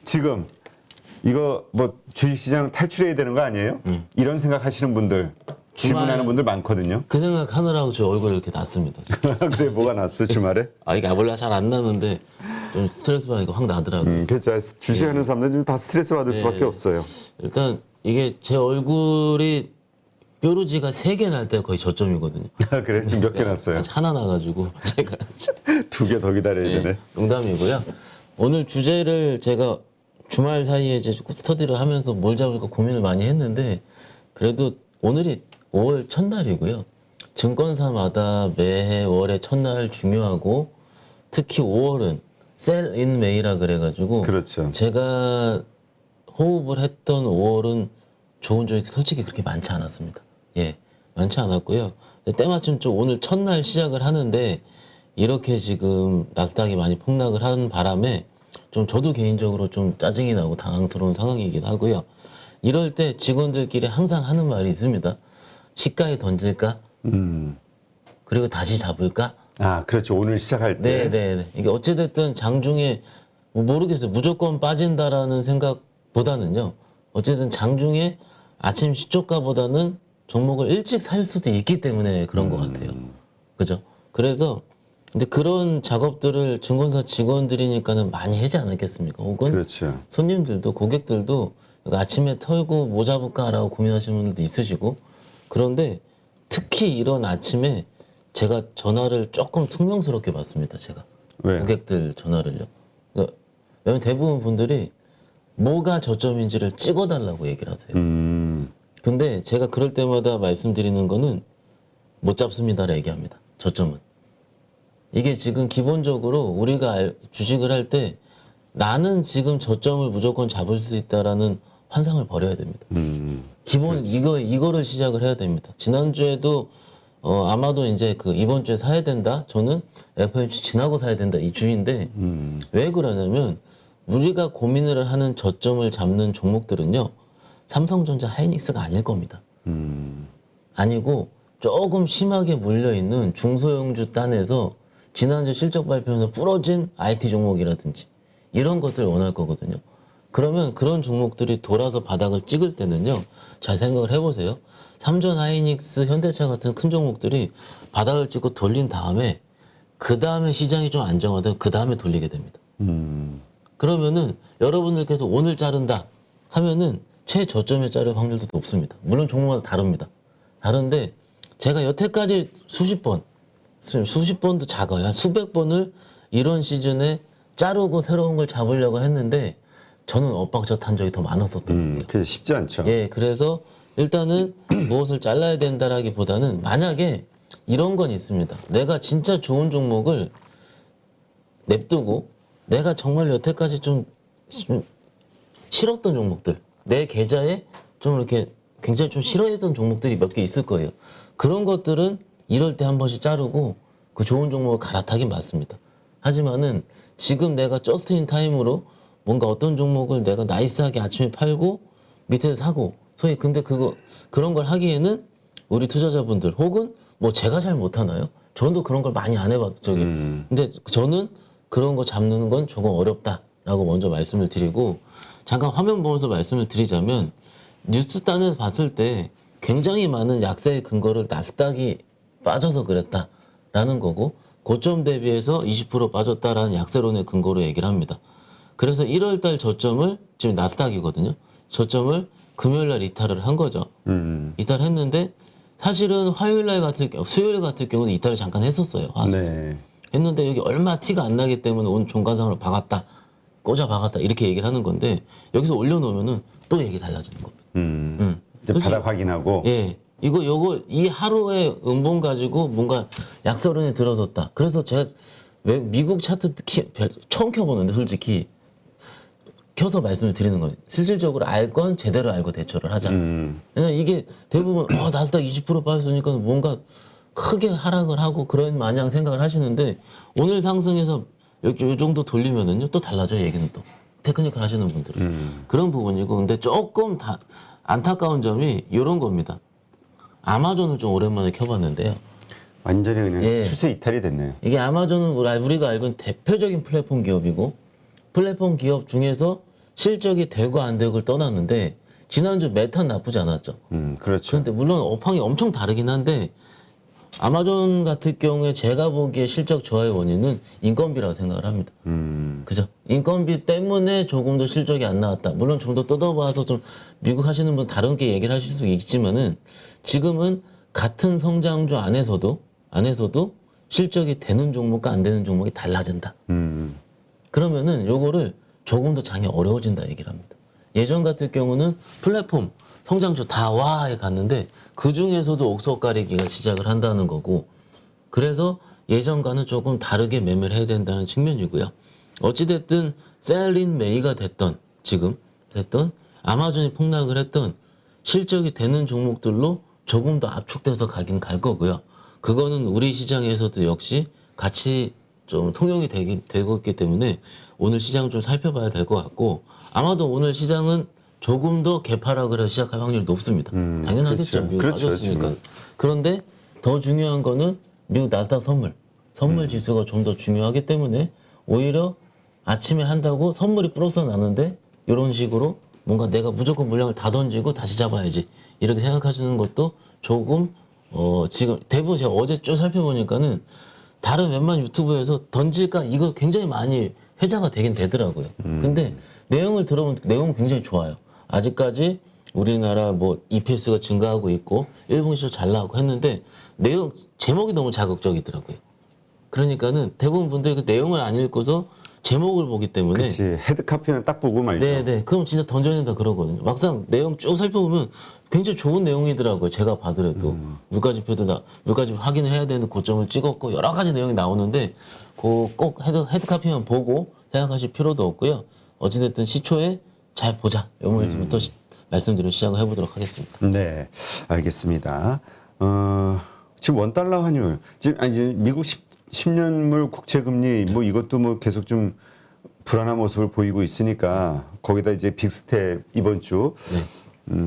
지금 이거 뭐 주식시장 탈출해야 되는 거 아니에요? 이런 생각하시는 분들 질문하는 분들 많거든요. 그 생각하느라고 저 얼굴이 이렇게 났습니다. 그래 뭐가 났어 주말에? 이게 원래 잘 안 나는데 좀 스트레스 받으니까 확 나더라고요. 그렇죠. 주식하는 사람들 지금 다 스트레스 받을 수밖에 없어요. 일단 이게 제 얼굴이 뾰루지가 3개 날 때 거의 저점이거든요. 그래? 지금 몇 개 났어요? 아직 하나 나가지고 제가 2개 더 기다려야 되네. 농담이고요. 오늘 주제를 제가 주말 사이에 이제 스터디를 하면서 뭘 잡을까 고민을 많이 했는데 그래도 오늘이 5월 첫날이고요. 증권사마다 매해 월의 첫날 중요하고 특히 5월은 셀 인 메이라 그래가지고 그렇죠. 제가 호흡을 했던 5월은 좋은 종이 솔직히 그렇게 많지 않았습니다. 예, 많지 않았고요. 때마침 좀 오늘 첫날 시작을 하는데 이렇게 지금 나스닥이 많이 폭락을 한 바람에 좀 저도 개인적으로 좀 짜증이 나고 당황스러운 상황이기도 하고요. 이럴 때 직원들끼리 항상 하는 말이 있습니다. 시가에 던질까? 그리고 다시 잡을까? 아, 그렇죠. 오늘 시작할 때. 네네. 이게 어찌됐든 장중에 뭐 모르겠어요. 무조건 빠진다라는 생각보다는요. 어쨌든 장중에 아침 시초가보다는 종목을 일찍 살 수도 있기 때문에 그런 것 같아요. 그죠? 그래서 근데 그런 작업들을 증권사 직원들이니까는 많이 하지 않았겠습니까? 혹은 그렇죠. 손님들도 고객들도 아침에 털고 뭐 잡을까라고 고민하시는 분들도 있으시고 그런데 특히 이런 아침에 제가 전화를 조금 퉁명스럽게 받습니다. 제가 왜? 고객들 전화를요. 그러니까 왜냐면 대부분 분들이 뭐가 저점인지를 찍어달라고 얘기를 하세요. 근데 제가 그럴 때마다 말씀드리는 거는 못 잡습니다라 얘기합니다. 저점은. 이게 지금 기본적으로 우리가 주식을 할 때 나는 지금 저점을 무조건 잡을 수 있다라는 환상을 버려야 됩니다. 기본 이거를 시작을 해야 됩니다. 지난주에도 아마도 이제 그 이번 주에 사야 된다. 저는 FOMC 지나고 사야 된다 이 주인데 왜 그러냐면 우리가 고민을 하는 저점을 잡는 종목들은요. 삼성전자 하이닉스가 아닐 겁니다. 아니고 조금 심하게 물려있는 중소형주 단에서 지난주 실적 발표에서 부러진 IT 종목이라든지 이런 것들을 원할 거거든요. 그러면 그런 종목들이 돌아서 바닥을 찍을 때는요. 잘 생각을 해보세요. 삼전 하이닉스, 현대차 같은 큰 종목들이 바닥을 찍고 돌린 다음에 그 다음에 시장이 좀 안정화되면 그 다음에 돌리게 됩니다. 그러면은 여러분들께서 오늘 자른다 하면은 최저점에 자를 확률도 높습니다. 물론 종목마다 다릅니다. 다른데 제가 여태까지 수십 번도 작아요. 한 수백 번을 이런 시즌에 자르고 새로운 걸 잡으려고 했는데 저는 엇박자탄 적이 더 많았었던 거예요. 그게 쉽지 않죠. 예, 그래서 일단은 무엇을 잘라야 된다라기보다는 만약에 이런 건 있습니다. 내가 진짜 좋은 종목을 냅두고 내가 정말 여태까지 좀 싫었던 종목들, 내 계좌에 좀 이렇게 굉장히 좀 싫어했던 종목들이 몇 개 있을 거예요. 그런 것들은 이럴 때 한 번씩 자르고 그 좋은 종목을 갈아타긴 맞습니다. 하지만은 지금 내가 저스트 인 타임으로 뭔가 어떤 종목을 내가 나이스하게 아침에 팔고 밑에서 사고 소위 근데 그런 걸 하기에는 우리 투자자분들 혹은 뭐 제가 잘 못하나요? 저도 그런 걸 많이 안 해봤죠. 근데 저는 그런 거 잡는 건 조금 어렵다라고 먼저 말씀을 드리고 잠깐 화면 보면서 말씀을 드리자면 뉴스단을 봤을 때 굉장히 많은 약세의 근거를 나스닥이 빠져서 그랬다라는 거고 고점 대비해서 20% 빠졌다라는 약세론의 근거로 얘기를 합니다. 그래서 1월달 저점을 지금 나스닥이거든요. 저점을 금요일날 이탈을 한 거죠. 이탈했는데 사실은 수요일 같은 경우는 이탈을 잠깐 했었어요. 네. 했는데 여기 얼마 티가 안 나기 때문에 오늘 종가상으로 박았다. 꽂아 박았다. 이렇게 얘기를 하는 건데 여기서 올려놓으면은 또 얘기 달라지는 겁니다. 이제 바닥 확인하고. 예. 요거 이 하루의 음봉 가지고 뭔가 약세론이 들어섰다. 그래서 제가 왜 미국 차트 처음 켜보는데 솔직히 켜서 말씀을 드리는 거예요. 실질적으로 알 건 제대로 알고 대처를 하자. 왜냐면 이게 대부분 나스닥 20% 빠졌으니까 뭔가 크게 하락을 하고 그런 마냥 생각을 하시는데 오늘 상승해서 요 정도 돌리면은요 또 달라져요. 얘기는 또 테크니컬 하시는 분들은 그런 부분이고 근데 조금 안타까운 점이 이런 겁니다. 아마존을 좀 오랜만에 켜봤는데요. 완전히 그냥 예. 추세 이탈이 됐네요. 이게 아마존은 우리가 알고 있는 대표적인 플랫폼 기업이고 플랫폼 기업 중에서 실적이 되고 안 되고를 떠났는데 지난주 메탄 나쁘지 않았죠. 그렇죠. 그런데 물론 업황이 엄청 다르긴 한데 아마존 같은 경우에 제가 보기에 실적 저하의 원인은 인건비라고 생각을 합니다. 그죠? 인건비 때문에 조금 더 실적이 안 나왔다. 물론 좀 더 뜯어봐서 좀 미국 하시는 분 다른 게 얘기를 하실 수 있지만은 지금은 같은 성장주 안에서도 실적이 되는 종목과 안 되는 종목이 달라진다. 그러면은 요거를 조금 더 장이 어려워진다 얘기를 합니다. 예전 같은 경우는 플랫폼 성장주 다 와에 갔는데 그 중에서도 옥석 가리기가 시작을 한다는 거고 그래서 예전과는 조금 다르게 매매를 해야 된다는 측면이고요. 어찌됐든 셀린 메이가 됐던 지금 됐던 아마존이 폭락을 했던 실적이 되는 종목들로 조금 더 압축돼서 가긴 갈 거고요. 그거는 우리 시장에서도 역시 같이 좀 통용이 되고 있기 때문에 오늘 시장 좀 살펴봐야 될 것 같고 아마도 오늘 시장은 조금 더 개파락을 해서 시작할 확률이 높습니다. 당연하겠죠. 그렇죠. 미국 그렇죠, 빠졌으니까. 지금. 그런데 더 중요한 거는 미국 나스닥 선물 지수가 좀 더 중요하기 때문에 오히려 아침에 한다고 선물이 플러스 나는데 이런 식으로 뭔가 내가 무조건 물량을 다 던지고 다시 잡아야지 이렇게 생각하시는 것도 조금 지금 대부분 제가 어제 쭉 살펴보니까는 다른 웬만한 유튜브에서 던질까 이거 굉장히 많이 회자가 되긴 되더라고요. 근데 내용을 들어보면 내용은 굉장히 좋아요. 아직까지 우리나라 뭐 EPS가 증가하고 있고 일본 시장 잘 나가고 했는데 내용 제목이 너무 자극적이더라고요. 그러니까는 대부분 분들이 그 내용을 안 읽고서 제목을 보기 때문에 그렇지. 헤드카피는 딱 보고 말죠. 네네. 그럼 진짜 던져야 된다 그러거든요. 막상 내용 쭉 살펴보면 굉장히 좋은 내용이더라고요. 제가 봐더라도. 물가지표 확인을 해야 되는 고점을 찍었고 여러 가지 내용이 나오는데 꼭 헤드카피만 보고 생각하실 필요도 없고요. 어찌됐든 시초에 잘 보자. 요거에서부터 말씀드리는 시작을 해보도록 하겠습니다. 네, 알겠습니다. 지금 원달러 환율, 이제 미국 10년물 국채금리 뭐 이것도 뭐 계속 좀 불안한 모습을 보이고 있으니까 거기다 이제 빅스텝 이번 주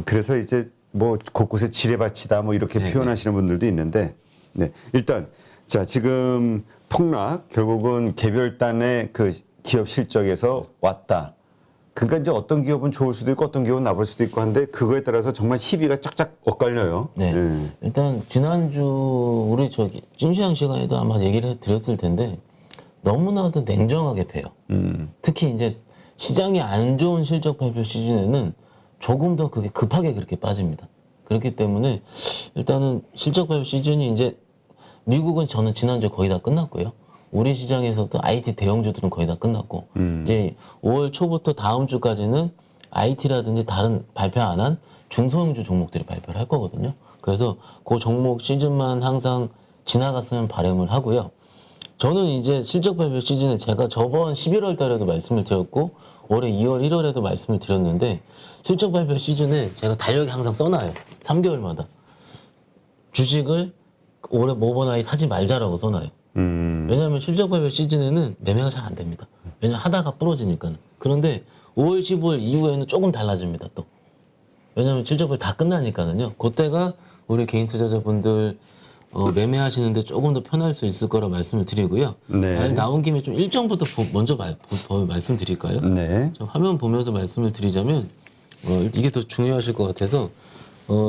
그래서 이제 뭐 곳곳에 지뢰밭이다 뭐 이렇게 표현하시는 분들도 있는데 네, 일단 자 지금 폭락 결국은 개별단의 그 기업 실적에서 왔다. 그러니까 이제 어떤 기업은 좋을 수도 있고 어떤 기업은 나쁠 수도 있고 한데 그거에 따라서 정말 희비가 쫙쫙 엇갈려요. 네. 일단 지난주 우리 찜시장 시간에도 아마 얘기를 드렸을 텐데 너무나도 냉정하게 패요. 특히 이제 시장이 안 좋은 실적 발표 시즌에는 조금 더 그게 급하게 그렇게 빠집니다. 그렇기 때문에 일단은 실적 발표 시즌이 이제 미국은 저는 지난주에 거의 다 끝났고요. 우리 시장에서도 IT 대형주들은 거의 다 끝났고 이제 5월 초부터 다음 주까지는 IT라든지 다른 발표 안 한 중소형주 종목들이 발표를 할 거거든요. 그래서 그 종목 시즌만 항상 지나갔으면 바람을 하고요. 저는 이제 실적 발표 시즌에 제가 저번 11월 달에도 말씀을 드렸고 올해 2월, 1월에도 말씀을 드렸는데 실적 발표 시즌에 제가 달력에 항상 써놔요. 3개월마다. 주식을 올해 오버나잇 하지 말자라고 써놔요. 왜냐하면 실적 발표 시즌에는 매매가 잘 안 됩니다. 왜냐하면 하다가 부러지니까는. 그런데 5월, 15일 이후에는 조금 달라집니다. 또. 왜냐하면 실적 발표 다 끝나니까는요. 그때가 우리 개인 투자자분들 매매하시는데 조금 더 편할 수 있을 거라 말씀을 드리고요. 네. 나온 김에 좀 일정부터 먼저 말씀드릴까요? 네. 좀 화면 보면서 말씀을 드리자면 이게 더 중요하실 것 같아서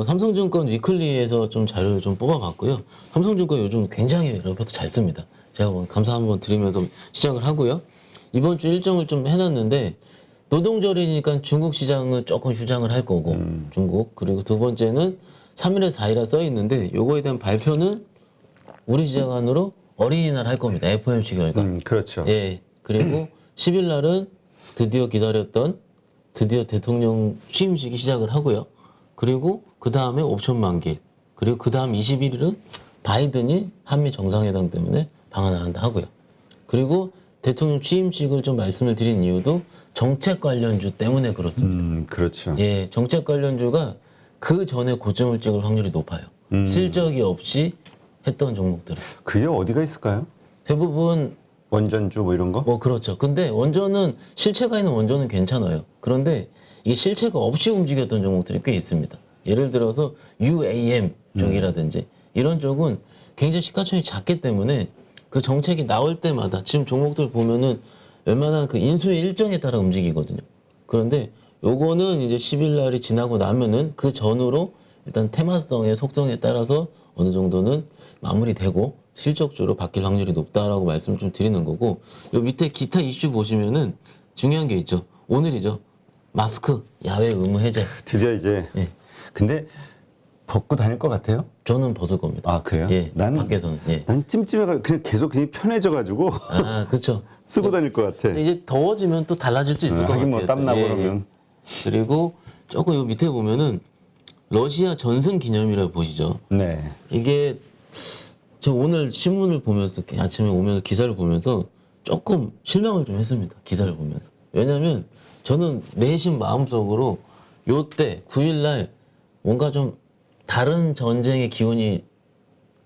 삼성증권 위클리에서 좀 자료를 좀 뽑아봤고요. 삼성증권 요즘 굉장히 레포트 잘 씁니다. 제가 감사 한번 드리면서 시작을 하고요. 이번 주 일정을 좀 해놨는데 노동절이니까 중국 시장은 조금 휴장을 할 거고 중국 그리고 두 번째는 3일에서 4일에 써 있는데 요거에 대한 발표는 우리 시장 안으로 어린이날 할 겁니다. FOMC 결과. 그렇죠. 예. 그리고 10일 날은 드디어 기다렸던 대통령 취임식이 시작을 하고요. 그리고 그 다음에 옵션 만기. 그리고 그 다음 21일은 바이든이 한미 정상회담 때문에 방한을 한다 하고요. 그리고 대통령 취임식을 좀 말씀을 드린 이유도 정책 관련주 때문에 그렇습니다. 그렇죠. 예, 정책 관련주가 그 전에 고점을 찍을 확률이 높아요. 실적이 없이 했던 종목들은. 그게 어디가 있을까요? 대부분 원전주 뭐 이런 거? 그렇죠. 근데 원전은 실체가 있는 원전은 괜찮아요. 그런데 이게 실체가 없이 움직였던 종목들이 꽤 있습니다. 예를 들어서 UAM 쪽이라든지 이런 쪽은 굉장히 시가총액이 작기 때문에 그 정책이 나올 때마다 지금 종목들 보면은 웬만한 그 인수위 일정에 따라 움직이거든요. 그런데 요거는 이제 10일 날이 지나고 나면은 그 전후로 일단 테마성의 속성에 따라서 어느 정도는 마무리되고 실적주로 바뀔 확률이 높다라고 말씀을 좀 드리는 거고, 요 밑에 기타 이슈 보시면은 중요한 게 있죠. 오늘이죠. 마스크 야외 의무 해제. 드디어 이제. 예. 근데 벗고 다닐 것 같아요? 저는 벗을 겁니다. 아 그래요? 예. 나는 밖에서는. 예. 난 찜찜해가 그냥 계속 그냥 편해져가지고 아, 그렇죠. 쓰고 다닐 것 같아. 근데 이제 더워지면 또 달라질 수 있을 것 하긴 같아요. 뭐 땀 나고 예, 그러면. 예. 그리고 조금 요 밑에 보면은 러시아 전승 기념이라고 보시죠. 네. 이게 저 오늘 신문을 보면서 아침에 오면서 기사를 보면서 조금 실망을 좀 했습니다. 기사를 보면서. 왜냐하면 저는 내심 마음속으로 요때 9일날 뭔가 좀 다른 전쟁의 기운이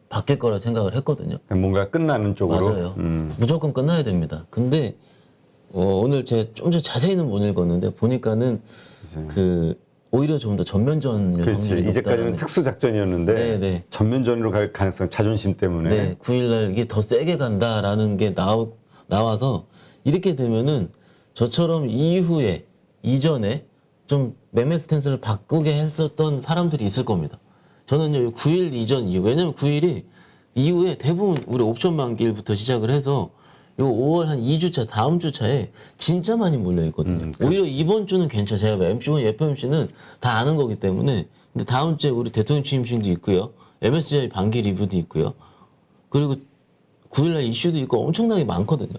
바뀔 거라 생각을 했거든요. 뭔가 끝나는 쪽으로. 맞아요. 무조건 끝나야 됩니다. 근데 오늘 제가 좀 더 자세히는 못 읽었는데 보니까는 그 오히려 좀 더 전면전일 그렇지. 확률이 높다는. 이제까지는 특수 작전이었는데 네, 네. 전면전으로 갈 가능성, 자존심 때문에. 네, 9일날 이게 더 세게 간다라는 게 나와서 이렇게 되면은 저처럼 이전에 좀 매매 스탠스를 바꾸게 했었던 사람들이 있을 겁니다. 저는요, 9일 이전 이후, 왜냐면 9일이 이후에 대부분 우리 옵션 만기일부터 시작을 해서 요 5월 한 2주차, 다음 주차에 진짜 많이 몰려있거든요. 오히려 이번 주는 괜찮아요. 제가 MC원, FMC는 다 아는 거기 때문에. 근데 다음 주에 우리 대통령 취임식도 있고요. MSCI 반기 리뷰도 있고요. 그리고 9일날 이슈도 있고 엄청나게 많거든요.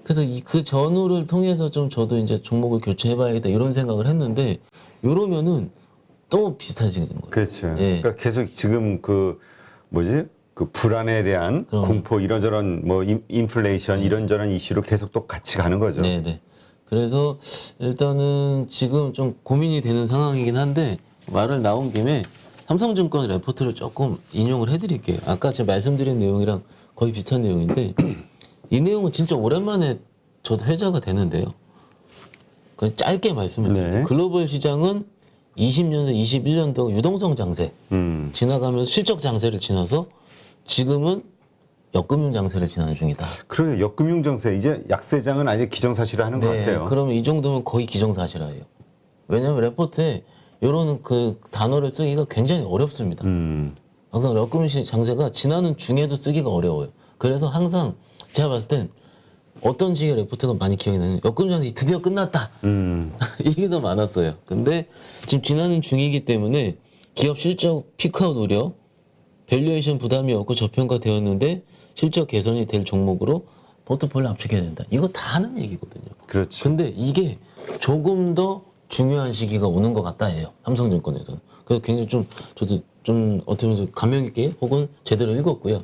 그래서 그 전후를 통해서 좀 저도 이제 종목을 교체해봐야겠다 이런 생각을 했는데, 요러면은 또 비슷해지는 거예요. 그렇죠. 예. 그러니까 계속 지금 그 뭐지? 그 불안에 대한 공포 이런저런 뭐 인플레이션 이런저런 이슈로 계속 또 같이 가는 거죠. 네네. 그래서 일단은 지금 좀 고민이 되는 상황이긴 한데, 말을 나온 김에 삼성증권 레포트를 조금 인용을 해드릴게요. 아까 제가 말씀드린 내용이랑 거의 비슷한 내용인데 이 내용은 진짜 오랜만에 저도 회자가 되는데요. 그냥 짧게 말씀을 드릴게요. 네. 글로벌 시장은 20년에서 21년도 유동성 장세 지나가면서 실적 장세를 지나서 지금은 역금융 장세를 지나는 중이다. 그러게 역금융 정세 이제 약세장은 아예 기정사실화 하는 것 같아요. 그러면 이 정도면 거의 기정사실화예요. 왜냐하면 레포트에 이런 그 단어를 쓰기가 굉장히 어렵습니다. 항상 역금융 장세가 지나는 중에도 쓰기가 어려워요. 그래서 항상 제가 봤을 땐 어떤 식의 레포트가 많이 기억이 나는 역금융 장세 드디어 끝났다. 이게 더 많았어요. 근데 지금 지나는 중이기 때문에 기업 실적 피크아웃 우려, 밸류에이션 부담이 없고 저평가되었는데 실적 개선이 될 종목으로 포트폴리오 압축해야 된다. 이거 다 하는 얘기거든요. 그렇죠. 근데 이게 조금 더 중요한 시기가 오는 것 같다 해요. 삼성증권에서는. 그래서 굉장히 좀 저도 좀 어떻게 보면 감명 깊게 혹은 제대로 읽었고요.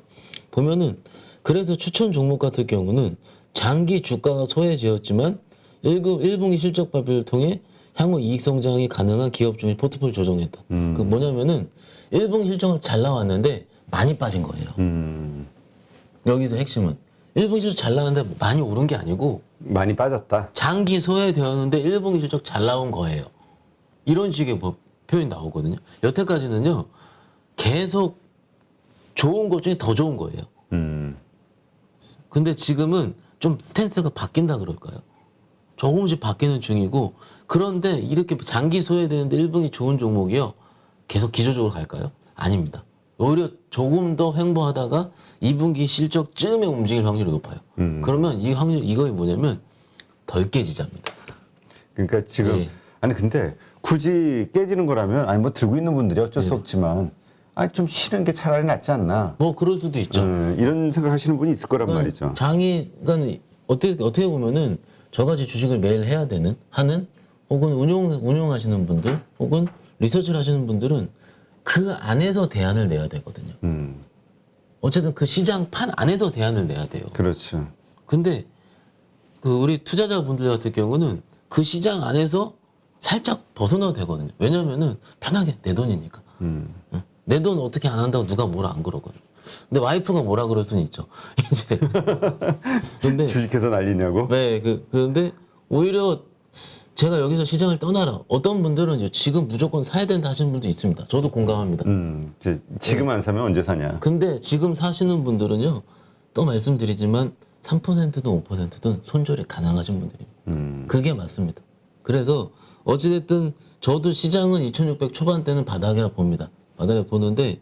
보면은 그래서 추천 종목 같은 경우는 장기 주가가 소외되었지만 1분기 실적 발표를 통해 향후 이익 성장이 가능한 기업 중에 포트폴리오 조정했다. 그 뭐냐면은 1분기 실적은 잘 나왔는데 많이 빠진 거예요. 여기서 핵심은 1분기 실적 잘 나왔는데 많이 오른 게 아니고 많이 빠졌다. 장기 소외되었는데 1분기 실적 잘 나온 거예요. 이런 식의 표현이 나오거든요. 여태까지는요, 계속 좋은 것 중에 더 좋은 거예요. 근데 지금은 좀 스탠스가 바뀐다 그럴까요? 조금씩 바뀌는 중이고, 그런데 이렇게 장기 소외되는데 1분기 좋은 종목이요, 계속 기조적으로 갈까요? 아닙니다. 오히려 조금 더 횡보하다가 2분기 실적쯤에 움직일 확률이 높아요. 그러면 이 확률, 이거이 뭐냐면 덜 깨지자입니다. 그러니까 지금 예. 아니 근데 굳이 깨지는 거라면 아니 뭐 들고 있는 분들이 어쩔 수 없지만 아니 좀 쉬는 게 차라리 낫지 않나. 뭐 그럴 수도 있죠. 이런 생각하시는 분이 있을 거란 말이죠. 그러니까 어떻게 보면은 저같이 주식을 매일 해야 하는 혹은 운용하시는 분들 혹은 리서치를 하시는 분들은 그 안에서 대안을 내야 되거든요. 어쨌든 그 시장 판 안에서 대안을 내야 돼요. 그렇죠. 근데 그 우리 투자자분들 같은 경우는 그 시장 안에서 살짝 벗어나도 되거든요. 왜냐면은 편하게 내 돈이니까. 내 돈 어떻게 안 한다고 누가 뭐라 안 그러거든요. 근데 와이프가 뭐라 그럴 수는 있죠. 이제. 근데 주식해서 날리냐고? 네, 그런데 오히려 제가 여기서 시장을 떠나라. 어떤 분들은 이제 지금 무조건 사야 된다 하시는 분도 있습니다. 저도 공감합니다. 지금 안 사면 언제 사냐? 근데 지금 사시는 분들은요, 또 말씀드리지만 3%든 5%든 손절이 가능하신 분들입니다. 그게 맞습니다. 그래서 어찌됐든 저도 시장은 2,600 초반대는 바닥이라 봅니다. 바닥이라 보는데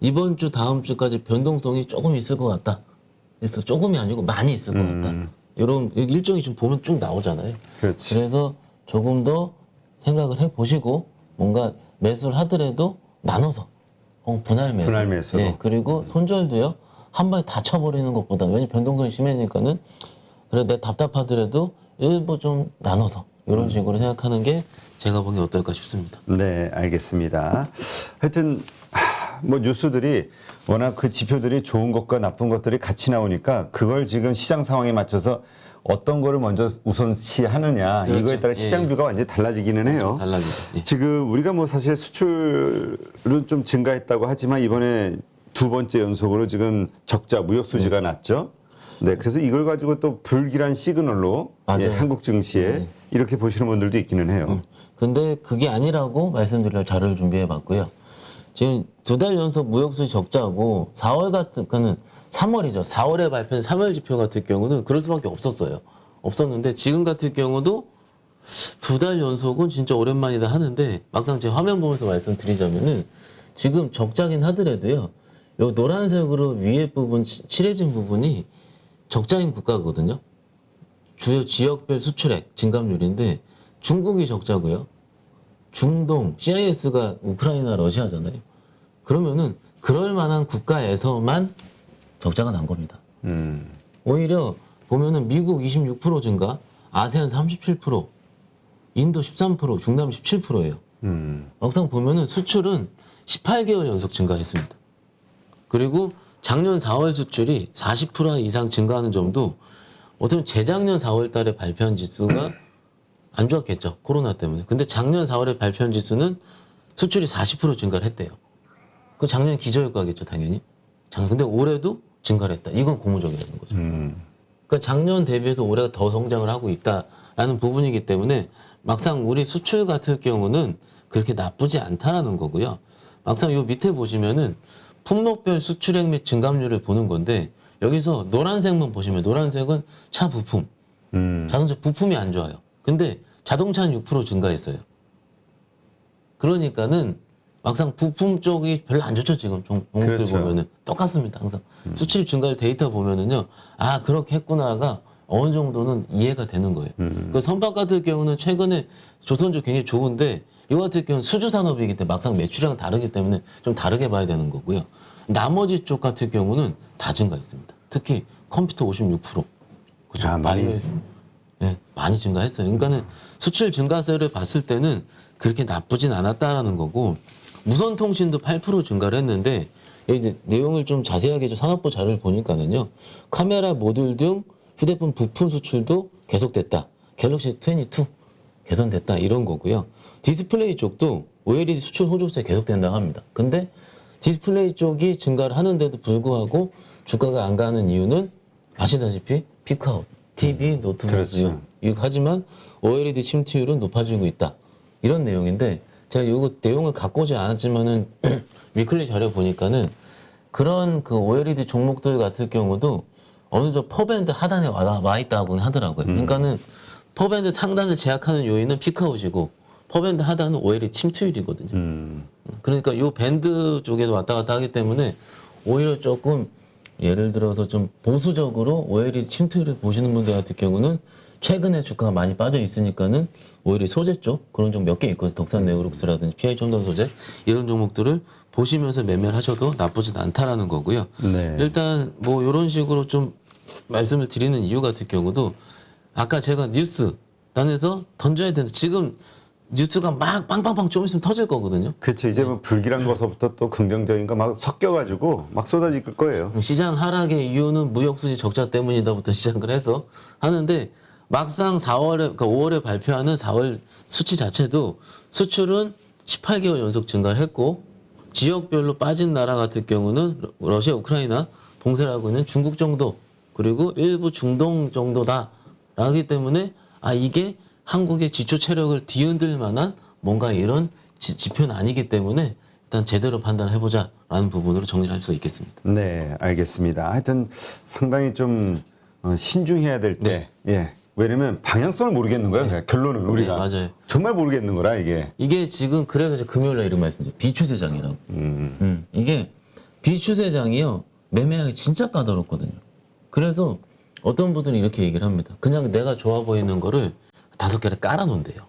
이번 주 다음 주까지 변동성이 조금 있을 것 같다. 그래서 조금이 아니고 많이 있을 것 같다. 이런 일정이 지금 보면 쭉 나오잖아요. 그렇지. 그래서 조금 더 생각을 해보시고 뭔가 매수를 하더라도 나눠서 분할 매수. 분할 매수로. 예, 그리고 손절도요. 한 번에 다 쳐버리는 것보다 왜냐면 변동성이 심해니까는 그래 내 답답하더라도 일부 좀 나눠서 이런 식으로 생각하는 게 제가 보기엔 어떨까 싶습니다. 네, 알겠습니다. 하여튼 뭐 뉴스들이 워낙 그 지표들이 좋은 것과 나쁜 것들이 같이 나오니까 그걸 지금 시장 상황에 맞춰서 어떤 거를 먼저 우선시하느냐 그렇죠. 이거에 따라 예, 시장 뷰가 완전히 달라지기는 해요. 달라지죠. 예. 지금 우리가 뭐 사실 수출은 좀 증가했다고 하지만 이번에 두 번째 연속으로 지금 적자 무역 수지가 났죠. 네, 그래서 이걸 가지고 또 불길한 시그널로 맞아요. 한국 증시에 이렇게 보시는 분들도 있기는 해요. 근데 그게 아니라고 말씀드릴 자료를 준비해 봤고요. 지금 두 달 연속 무역수지 적자고 4월 같은 거는 3월이죠. 4월에 발표한 3월 지표 같은 경우는 그럴 수밖에 없었어요. 없었는데 지금 같은 경우도 두 달 연속은 진짜 오랜만이다 하는데 막상 제 화면 보면서 말씀드리자면은 지금 적자긴 하더라도요. 요 노란색으로 위에 부분 칠해진 부분이 적자인 국가거든요. 주요 지역별 수출액 증감률인데 중국이 적자고요. 중동, CIS가 우크라이나, 러시아잖아요. 그러면은 그럴 만한 국가에서만 적자가 난 겁니다. 오히려 보면은 미국 26% 증가, 아세안 37%, 인도 13%, 중남 17%예요. 막상 보면은 수출은 18개월 연속 증가했습니다. 그리고 작년 4월 수출이 40% 이상 증가하는 점도 어떻게 보면 재작년 4월 달에 발표한 지수가 안 좋았겠죠. 코로나 때문에. 근데 작년 4월에 발표한 지수는 수출이 40% 증가를 했대요. 그 작년 기저효과겠죠, 당연히. 근데 올해도 증가를 했다. 이건 고무적이라는 거죠. 그러니까 작년 대비해서 올해가 더 성장을 하고 있다라는 부분이기 때문에 막상 우리 수출 같은 경우는 그렇게 나쁘지 않다라는 거고요. 막상 요 밑에 보시면은 품목별 수출액 및 증감률을 보는 건데 여기서 노란색만 보시면 노란색은 차 부품, 자동차 부품이 안 좋아요. 근데 자동차는 6% 증가했어요. 그러니까는 막상 부품 쪽이 별로 안 좋죠, 지금 종목들 그렇죠. 보면은. 똑같습니다, 항상. 수출 증가율 데이터 보면은요, 아, 그렇게 했구나가 어느 정도는 이해가 되는 거예요. 그 선박 같은 경우는 최근에 조선주 굉장히 좋은데, 이거 같은 경우는 수주 산업이기 때문에 막상 매출량은 다르기 때문에 좀 다르게 봐야 되는 거고요. 나머지 쪽 같은 경우는 다 증가했습니다. 특히 컴퓨터 56%. 그죠? 아, 많이. 네, 많이 증가했어요. 그러니까는 수출 증가세를 봤을 때는 그렇게 나쁘진 않았다라는 거고, 무선통신도 8% 증가를 했는데, 여기 이제 내용을 좀 자세하게 좀 산업부 자료를 보니까는요, 카메라 모듈 등 휴대폰 부품 수출도 계속됐다. 갤럭시 22 개선됐다. 이런 거고요. 디스플레이 쪽도 OLED 수출 호조세 계속된다고 합니다. 근데 디스플레이 쪽이 증가를 하는데도 불구하고 주가가 안 가는 이유는 아시다시피 피크아웃, TV, 노트북이요. 그렇죠. 하지만 OLED 침투율은 높아지고 있다. 이런 내용인데 제가 이거 내용을 갖고 오지 않았지만은 위클리 자료 보니까는 그런 그 OLED 종목들 같은 경우도 어느 정도 퍼밴드 하단에 와 있다고 하더라고요. 그러니까는 퍼밴드 상단을 제약하는 요인은 피크아웃이고 퍼밴드 하단은 OLED 침투율이거든요. 그러니까 요 밴드 쪽에서 왔다 갔다 하기 때문에 오히려 조금 예를 들어서 좀 보수적으로 OLED 침투율을 보시는 분들 같은 경우는 최근에 주가가 많이 빠져 있으니까는 오히려 소재 쪽 그런 종 몇 개 있거든요. 덕산 네오룩스라든지 PI 첨단 소재 이런 종목들을 보시면서 매매를 하셔도 나쁘진 않다라는 거고요. 네. 일단 뭐 이런 식으로 좀 말씀을 드리는 이유 같은 경우도 아까 제가 뉴스 단에서 던져야 되는데 지금 뉴스가 막 빵빵빵 좀 있으면 터질 거거든요. 그렇죠. 이제 뭐 불길한 거서부터 또 긍정적인 거 막 섞여가지고 막 쏟아질 거예요. 시장 하락의 이유는 무역수지 적자 때문이다부터 시작을 해서 하는데 막상 4월에 그러니까 5월에 발표하는 4월 수치 자체도 수출은 18개월 연속 증가를 했고 지역별로 빠진 나라 같은 경우는 러시아, 우크라이나 봉쇄를 하고 있는 중국 정도 그리고 일부 중동 정도다라기 때문에 아 이게 한국의 지표 체력을 뒤흔들 만한 뭔가 이런 지표는 아니기 때문에 일단 제대로 판단해보자라는 부분으로 정리를 할 수 있겠습니다. 네, 알겠습니다. 하여튼 상당히 좀 신중해야 될 때, 예, 왜냐면 방향성을 모르겠는 거야. 그냥 결론은 우리가 맞아요. 정말 모르겠는 거라 이게. 이게 지금 그래서 제가 금요일 날 이런 말씀드려요. 비추세장이라고. 이게 비추세장이요. 매매하기 진짜 까다롭거든요. 그래서 어떤 분들은 이렇게 얘기를 합니다. 그냥 내가 좋아 보이는 거를 5개를 깔아놓는데요.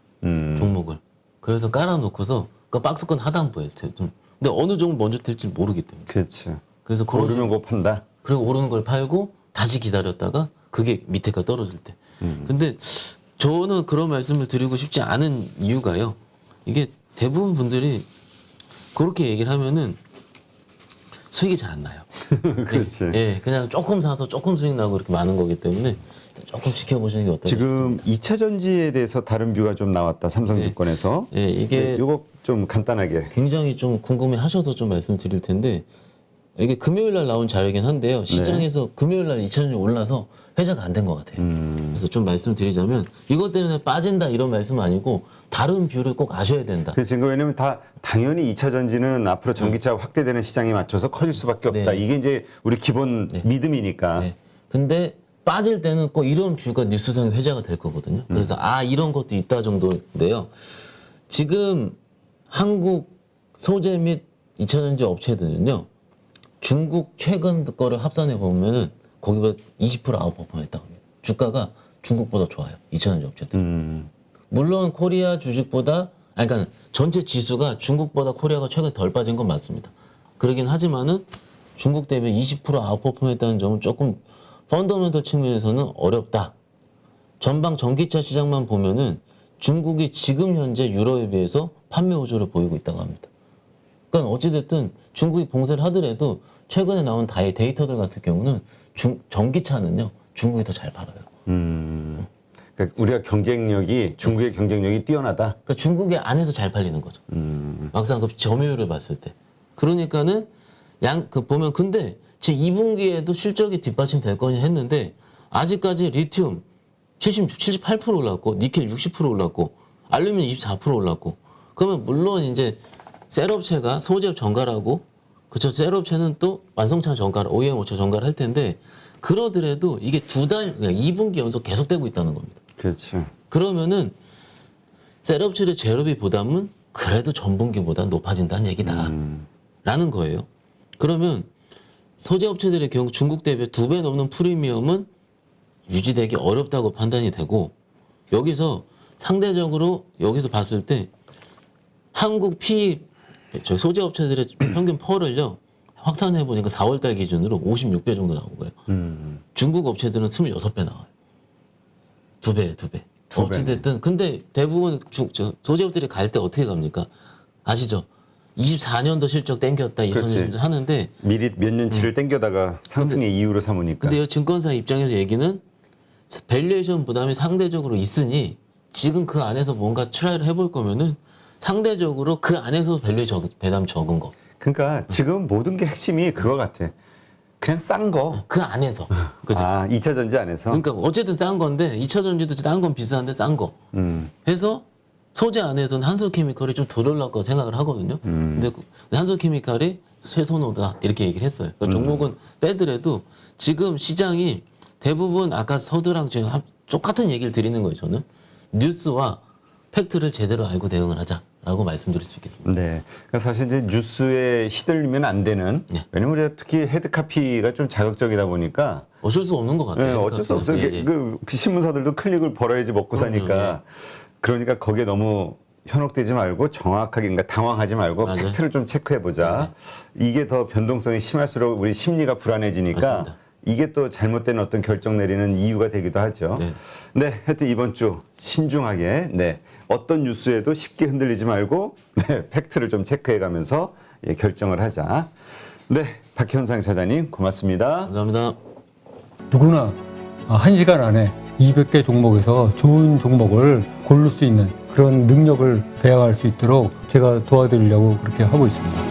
종목을. 그래서 깔아놓고서 그 박스권 하단부에. 근데 어느 종목 먼저 뜰지 모르기 때문에. 그렇지. 그래서 그런 오르면 곧 판다. 그리고 오르는 걸 팔고 다시 기다렸다가 그게 밑에가 떨어질 때. 근데 저는 그런 말씀을 드리고 싶지 않은 이유가요. 이게 대부분 분들이 그렇게 얘기를 하면은 수익이 잘 안 나요. 그렇지. 예, 그냥 조금 사서 조금 수익 나고 이렇게 많은 거기 때문에 조금 지켜보시는 게 어떨까. 지금 2차 전지에 대해서 다른 뷰가 좀 나왔다. 삼성증권에서. 예, 이게 이거 좀 간단하게. 굉장히 좀 궁금해 하셔서 좀 말씀드릴 텐데 이게 금요일 날 나온 자료이긴 한데요. 시장에서 금요일 날 2,000원이 올라서 회자가 안 된 것 같아요. 그래서 좀 말씀드리자면 이것 때문에 빠진다 이런 말씀은 아니고 다른 뷰를 꼭 아셔야 된다. 그래서 지금 왜냐면 다 당연히 2차 전지는 앞으로 전기차가 확대되는 시장에 맞춰서 커질 수밖에 없다. 네. 이게 이제 우리 기본 믿음이니까. 네. 근데 빠질 때는 꼭 이런 뷰가 뉴스상에 회자가 될 거거든요. 그래서 이런 것도 있다 정도인데요. 지금 한국 소재 및 2차전지 업체들은요. 중국 최근 거를 합산해 보면은 거기보다 20% 아웃퍼폼했다고 합니다. 주가가 중국보다 좋아요. 2차전지 업체들. 물론 코리아 주식보다 그러니까 전체 지수가 중국보다 코리아가 최근 덜 빠진 건 맞습니다. 그러긴 하지만은 중국 대비 20% 아웃퍼폼했다는 점은 조금 펀더멘털 측면에서는 어렵다. 전방 전기차 시장만 보면은 중국이 지금 현재 유로에 비해서 판매 호조를 보이고 있다고 합니다. 그러니까 어찌됐든 중국이 봉쇄를 하더라도 최근에 나온 데이터들 같은 경우는 전기차는요 중국이 더 잘 팔아요. 그러니까 우리가 경쟁력이 중국의 경쟁력이 뛰어나다. 그러니까 중국의 안에서 잘 팔리는 거죠. 막상 그 점유율을 봤을 때. 그러니까는 보면 근데 지금 2분기에도 실적이 뒷받침될 거니 했는데 아직까지 리튬 78% 올랐고 니켈 60% 올랐고 알루미늄 24% 올랐고 그러면 물론 이제 셀업체가 소재업 전가라고 그쵸 셀업체는 또 완성차 전가를 OEM 업체 전가를 할 텐데 그러더라도 이게 2분기 연속 계속되고 있다는 겁니다. 그렇죠. 그러면은 셀업체의 재료비 부담은 그래도 전분기보다 높아진다는 얘기다. 라는 거예요. 그러면 소재업체들의 경우 중국 대비 2배 넘는 프리미엄은 유지되기 어렵다고 판단이 되고 여기서 상대적으로 여기서 봤을 때 한국 저희 소재업체들의 평균 펄을요 확산해 보니까 4월달 기준으로 56배 정도 나온 거예요. 중국 업체들은 26배 나와요. 2배. 어찌됐든 근데 대부분 소재업들이 갈 때 어떻게 갑니까? 아시죠? 24년도 실적 땡겼다 2020년 하는데 미리 몇 년치를 땡겨다가 상승의 이유로 삼으니까. 근데 이 증권사 입장에서 얘기는 밸류에이션 부담이 상대적으로 있으니 지금 그 안에서 뭔가 트라이를 해볼 거면은 상대적으로 그 안에서 부담 적은 거. 그러니까 지금 모든 게 핵심이 그거 같아. 그냥 싼 거. 그 안에서. 그죠? 2차 전지 안에서. 그러니까 어쨌든 싼 건데 2차 전지도 싼 건 비싼데 싼 거. 해서 소재 안에서는 한솔케미칼이 좀 덜 올라갈 거 생각을 하거든요. 근데 한솔케미칼이 최선호다 이렇게 얘기를 했어요. 그러니까 종목은 빼더라도 지금 시장이 대부분 아까 서두랑 지금 똑같은 얘기를 드리는 거예요. 저는 뉴스와 팩트를 제대로 알고 대응을 하자라고 말씀드릴 수 있겠습니다. 네. 그러니까 사실 이제 뉴스에 휘둘리면 안 되는. 네. 왜냐면 우리가 특히 헤드카피가 좀 자극적이다 보니까. 어쩔 수 없는 것 같아요. 네, 어쩔 수 없어요. 예, 예. 그 신문사들도 클릭을 벌어야지 먹고 사니까. 그러니까 거기에 너무 현혹되지 말고 정확하게 그러니까 당황하지 말고 맞아요. 팩트를 좀 체크해 보자. 이게 더 변동성이 심할수록 우리 심리가 불안해지니까 맞습니다. 이게 또 잘못된 어떤 결정 내리는 이유가 되기도 하죠. 네. 네, 하여튼 이번 주 신중하게 어떤 뉴스에도 쉽게 흔들리지 말고 팩트를 좀 체크해 가면서 결정을 하자. 네, 박현상 차장님 고맙습니다. 감사합니다. 누구나 1시간 안에 200개 종목에서 좋은 종목을 고를 수 있는 그런 능력을 배양할 수 있도록 제가 도와드리려고 그렇게 하고 있습니다.